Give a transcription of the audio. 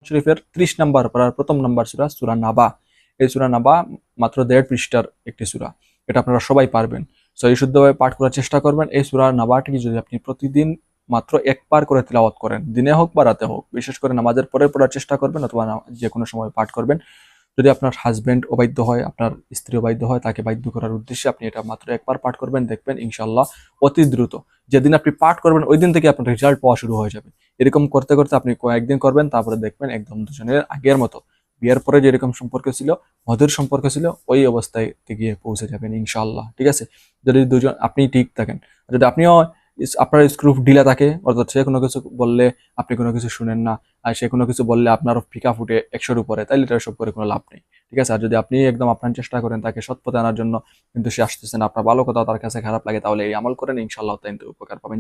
শরীফের 30 নম্বর পারার প্রথম নম্বর সূরা, সূরা নাবা। এই সূরা নাবা মাত্র 1.5 পৃষ্ঠার একটি সূরা। এটা আপনারা সবাই পারবেন। সো এই শুদ্ধভাবে পাঠ করার চেষ্টা করবেন। এই সূরা নাবাটি যদি আপনি প্রতিদিন মাত্র একবার করে তিলাওয়াত করেন, দিনে হোক বা রাতে হোক, বিশেষ করে নামাজের পরে পড়ার চেষ্টা করবেন অথবা যে কোনো সময় পাঠ করবেন। যদি আপনার হাজবেন্ড অবাধ্য হয়, আপনার স্ত্রী অবাধ্য হয়, তাকে বাধ্য করার উদ্দেশ্যে আপনি এটা মাত্র একবার পাঠ করবেন, দেখবেন ইনশাআল্লাহ অতি দ্রুত যেদিন আপনি পাঠ করবেন ওই দিন থেকে আপনার রেজাল্ট পাওয়া শুরু হয়ে যাবে। এরকম করতে করতে আপনি কয়েকদিন করবেন, তারপরে দেখবেন একদম দুজনের আগের মতো, বিয়ের পরে যেরকম সম্পর্ক ছিল, মধুর সম্পর্ক ছিল, ওই অবস্থায় গিয়ে পৌঁছে যাবেন ইনশাআল্লাহ। ঠিক আছে? যদি দুজন আপনি ঠিক থাকেন, যদি আপনিও আপনার স্ক্রু ঢিলা থাকে, অর্থাৎ সে কোনো কিছু বললে আপনি কোনো কিছু শুনেন না, আর সে কোনো কিছু বললে আপনারও ফিকা ফুটে 100-র উপরে, তাইলে এটা সব করে কোনো লাভ নেই। ঠিক আছে? আর যদি আপনি একদম আপনার চেষ্টা করেন তাকে সৎ পথে আনার জন্য, কিন্তু সে আসতেছে না, আপনার ভালো কথা তার কাছে খারাপ লাগে, তাহলে এই আমল করেন, ইনশাআল্লাহ তাই উপকার পাবেন।